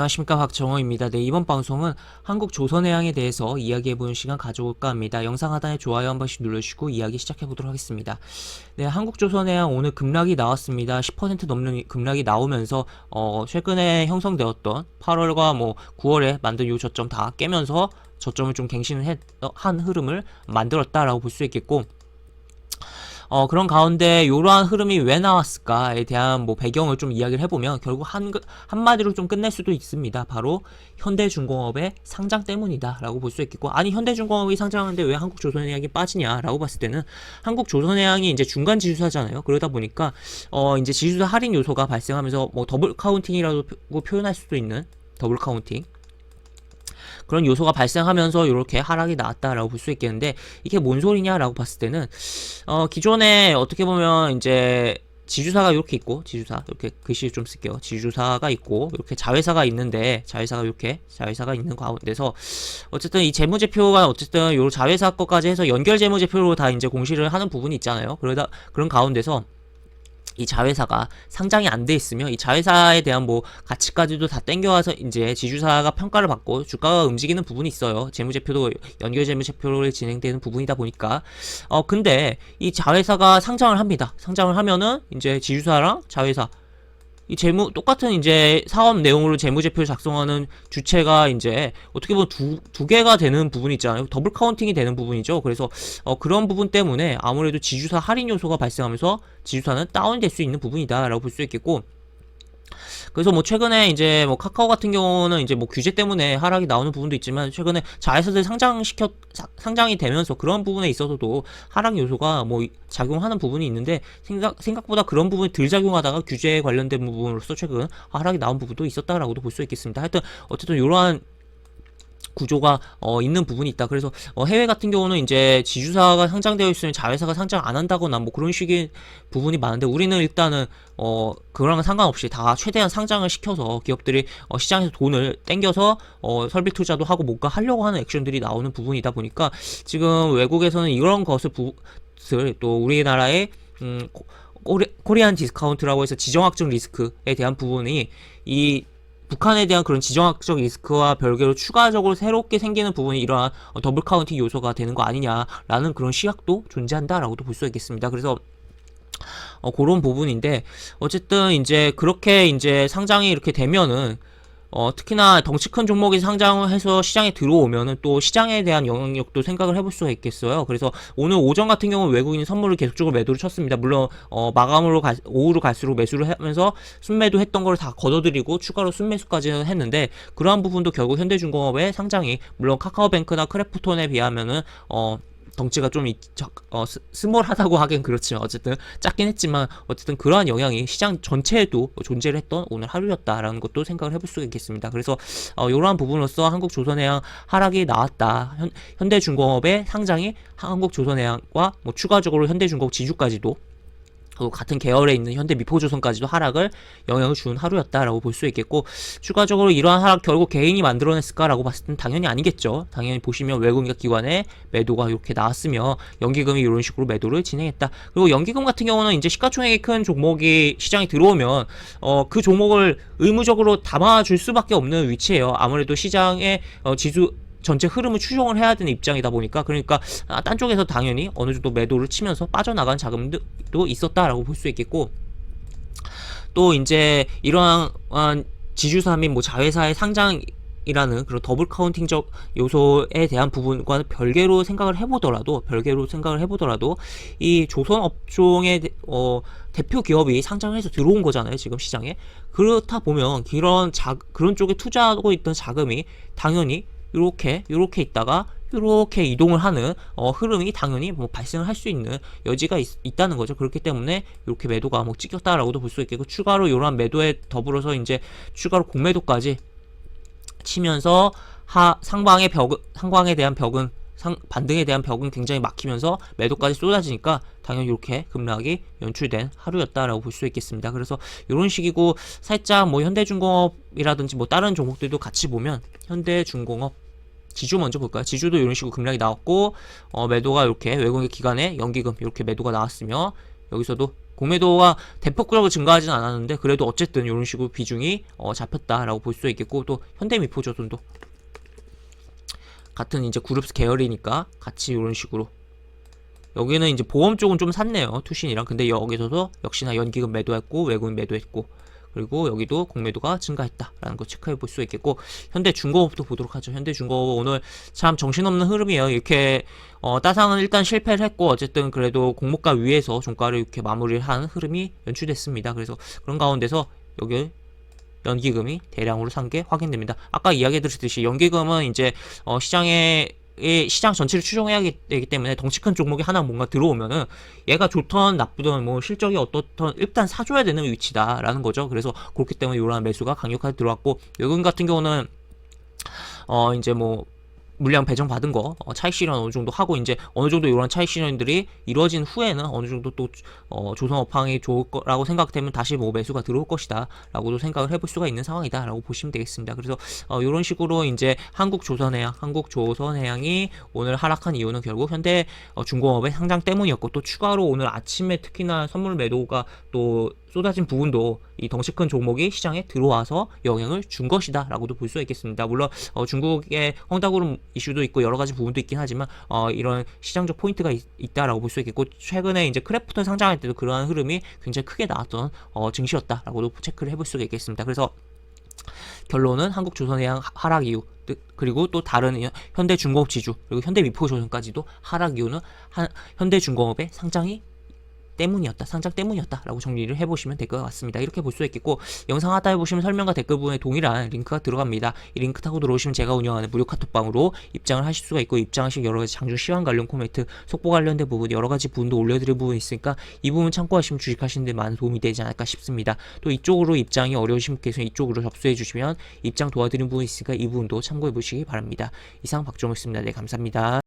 안녕하십니까, 박정호입니다. 네, 이번 방송은 한국조선해양에 대해서 이야기해보는 시간 가져올까 합니다. 영상 하단에 좋아요 한 번씩 눌러주시고 이야기 시작해보도록 하겠습니다. 네, 한국조선해양 오늘 급락이 나왔습니다. 10% 넘는 급락이 나오면서 최근에 형성되었던 8월과 9월에 만든 요 저점 다 깨면서 저점을 좀 갱신을 한 흐름을 만들었다라고 볼 수 있겠고, 그런 가운데 이러한 흐름이 왜 나왔을까에 대한 배경을 좀 이야기를 해보면 결국 한마디로 좀 끝낼 수도 있습니다. 바로 현대중공업의 상장 때문이다 라고 볼 수 있겠고, 아니 현대중공업이 상장하는데 왜 한국조선해양이 빠지냐 라고 봤을 때는 한국조선해양이 이제 중간 지주사잖아요. 그러다 보니까 이제 지주사 할인 요소가 발생하면서 더블 카운팅이라고 표현할 수도 있는 더블 카운팅, 그런 요소가 발생하면서 이렇게 하락이 나왔다라고 볼 수 있겠는데, 이게 뭔 소리냐라고 봤을 때는 기존에 어떻게 보면 이제 지주사가 이렇게 있고, 지주사 이렇게 글씨 좀 쓸게요. 지주사가 있고 이렇게 자회사가 있는데, 자회사가 있는 가운데서 어쨌든 이 재무제표가 어쨌든 요 자회사 것까지 해서 연결 재무제표로 다 이제 공시를 하는 부분이 있잖아요. 그런 가운데서 이 자회사가 상장이 안 돼 있으면 이 자회사에 대한 가치까지도 다 땡겨와서 이제 지주사가 평가를 받고 주가가 움직이는 부분이 있어요. 재무제표도 연결 재무제표로 진행되는 부분이다 보니까. 근데 이 자회사가 상장을 합니다. 상장을 하면은 이제 지주사랑 자회사 이 똑같은 이제 사업 내용으로 재무제표를 작성하는 주체가 이제 어떻게 보면 두 개가 되는 부분이 있잖아요. 더블 카운팅이 되는 부분이죠. 그래서 그런 부분 때문에 아무래도 지주사 할인 요소가 발생하면서 지주사는 다운될 수 있는 부분이다라고 볼 수 있겠고, 그래서 최근에 이제 카카오 같은 경우는 이제 규제 때문에 하락이 나오는 부분도 있지만, 최근에 자회사들 상장이 되면서 그런 부분에 있어서도 하락 요소가 작용하는 부분이 있는데, 생각보다 그런 부분이 덜 작용하다가 규제에 관련된 부분으로서 최근 하락이 나온 부분도 있었다라고도 볼 수 있겠습니다. 하여튼 어쨌든 이러한 구조가 있는 부분이 있다. 그래서 해외 같은 경우는 이제 지주사가 상장되어 있으면 자회사가 상장 안 한다거나 그런 식의 부분이 많은데, 우리는 일단은 그거랑 상관없이 다 최대한 상장을 시켜서 기업들이 시장에서 돈을 땡겨서 설비 투자도 하고 뭔가 하려고 하는 액션들이 나오는 부분이다 보니까, 지금 외국에서는 이런 것을 또 우리나라의 코리안 디스카운트라고 해서 지정학적 리스크에 대한 부분이 이 북한에 대한 그런 지정학적 리스크와 별개로 추가적으로 새롭게 생기는 부분이 이러한 더블 카운팅 요소가 되는 거 아니냐라는 그런 시각도 존재한다라고도 볼 수 있겠습니다. 그래서 그런 부분인데, 어쨌든 이제 그렇게 이제 상장이 이렇게 되면은 특히나 덩치 큰 종목이 상장을 해서 시장에 들어오면은 또 시장에 대한 영향력도 생각을 해볼 수가 있겠어요. 그래서 오늘 오전 같은 경우는 외국인이 선물을 계속적으로 매도를 쳤습니다. 물론 마감으로 오후로 갈수록 매수를 하면서 순매도 했던 걸 다 걷어들이고 추가로 순매수까지 했는데, 그러한 부분도 결국 현대중공업의 상장이 물론 카카오뱅크나 크래프톤에 비하면은 덩치가 좀 스몰하다고 하긴 그렇지만, 어쨌든 작긴 했지만 어쨌든 그러한 영향이 시장 전체에도 존재를 했던 오늘 하루였다라는 것도 생각을 해볼 수가 있겠습니다. 그래서 이러한 부분으로서 한국조선해양 하락이 나왔다. 현대중공업의 상장이 한국조선해양과 추가적으로 현대중공업 지주까지도 같은 계열에 있는 현대미포조선까지도 하락을 영향을 준 하루였다라고 볼 수 있겠고, 추가적으로 이러한 하락 결국 개인이 만들어냈을까라고 봤을 땐 당연히 아니겠죠. 당연히 보시면 외국인과 기관의 매도가 이렇게 나왔으며 연기금이 이런 식으로 매도를 진행했다. 그리고 연기금 같은 경우는 이제 시가총액이 큰 종목이 시장에 들어오면 그 종목을 의무적으로 담아줄 수밖에 없는 위치예요. 아무래도 시장의 지수 전체 흐름을 추종을 해야 되는 입장이다 보니까, 그러니까 딴 쪽에서 당연히 어느 정도 매도를 치면서 빠져나간 자금도 있었다라고 볼 수 있겠고, 또 이제 이러한 지주사 및 자회사의 상장이라는 그런 더블 카운팅적 요소에 대한 부분과는 별개로 생각을 해보더라도 이 조선 업종의 대표 기업이 상장을 해서 들어온 거잖아요, 지금 시장에. 그렇다 보면 그런 쪽에 투자하고 있던 자금이 당연히 요렇게 있다가 요렇게 이동을 하는 흐름이 당연히 발생을 할 수 있는 여지가 있다는 거죠. 그렇기 때문에 이렇게 매도가 찍혔다라고도 볼 수 있겠고, 추가로 이러한 매도에 더불어서 이제 추가로 공매도까지 치면서 상방에 대한 벽은 반등에 대한 벽은 굉장히 막히면서 매도까지 쏟아지니까 당연히 이렇게 급락이 연출된 하루였다라고 볼 수 있겠습니다. 그래서 이런 식이고, 살짝 현대중공업이라든지 다른 종목들도 같이 보면, 현대중공업 지주 먼저 볼까요? 지주도 이런 식으로 급락이 나왔고, 매도가 이렇게 외국인 기관의 연기금 이렇게 매도가 나왔으며, 여기서도 공매도가 대폭적으로 증가하진 않았는데 그래도 어쨌든 이런 식으로 비중이 잡혔다라고 볼 수 있겠고, 또 현대미포조선도 같은 이제 그룹 계열이니까 같이 이런 식으로, 여기는 이제 보험 쪽은 좀 샀네요, 투신이랑. 근데 여기서도 역시나 연기금 매도했고 외국인 매도했고, 그리고 여기도 공매도가 증가했다라는 거 체크해 볼 수 있겠고, 현대중공업도 보도록 하죠. 현대중공업 오늘 참 정신없는 흐름이에요. 이렇게 따상은 일단 실패를 했고, 어쨌든 그래도 공모가 위에서 종가를 이렇게 마무리를 한 흐름이 연출됐습니다. 그래서 그런 가운데서 여기 연기금이 대량으로 산 게 확인됩니다. 아까 이야기 드렸듯이 연기금은 이제 시장 전체를 추종해야 되기 때문에 덩치 큰 종목이 하나 뭔가 들어오면은 얘가 좋던 나쁘던 뭐 실적이 어떻던 일단 사줘야 되는 위치다라는 거죠. 그래서 그렇기 때문에 이러한 매수가 강력하게 들어왔고, 외국인 같은 경우는 이제 뭐 물량 배정 받은 거 차익 실현 어느 정도 하고, 이제 어느 정도 이런 차익 실현들이 이루어진 후에는 어느 정도 또 조선 업황이 좋을 거라고 생각되면 다시 뭐 매수가 들어올 것이다 라고도 생각을 해볼 수가 있는 상황이다 라고 보시면 되겠습니다. 그래서 이런 식으로 이제 한국조선해양이 오늘 하락한 이유는 결국 현대 중공업의 상장 때문이었고, 또 추가로 오늘 아침에 특히나 선물 매도가 또 쏟아진 부분도 이 덩치 큰 종목이 시장에 들어와서 영향을 준 것이다 라고도 볼 수 있겠습니다. 물론 중국의 헝다그룹 이슈도 있고 여러 가지 부분도 있긴 하지만 이런 시장적 포인트가 있다라고 볼 수 있겠고, 최근에 이제 크래프톤 상장할 때도 그러한 흐름이 굉장히 크게 나왔던 증시였다라고도 체크를 해볼 수가 있겠습니다. 그래서 결론은 한국조선해양 하락 이유, 그리고 또 다른 현대중공업 지주, 그리고 현대미포조선까지도 하락 이유는 현대중공업의 상장 때문이었다 라고 정리를 해보시면 될 것 같습니다. 이렇게 볼 수 있겠고, 영상 하단에 보시면 설명과 댓글 부분에 동일한 링크가 들어갑니다. 이 링크 타고 들어오시면 제가 운영하는 무료 카톡방으로 입장을 하실 수가 있고, 입장하실 여러가지 장중 시황 관련 코멘트, 속보 관련된 부분 여러가지 부분도 올려드릴 부분이 있으니까 이 부분 참고하시면 주식하시는 데 많은 도움이 되지 않을까 싶습니다. 또 이쪽으로 입장이 어려우신 분께서는 이쪽으로 접수해 주시면 입장 도와드리는 부분이 있으니까 이 부분도 참고해 보시기 바랍니다. 이상 박종호였습니다. 네, 감사합니다.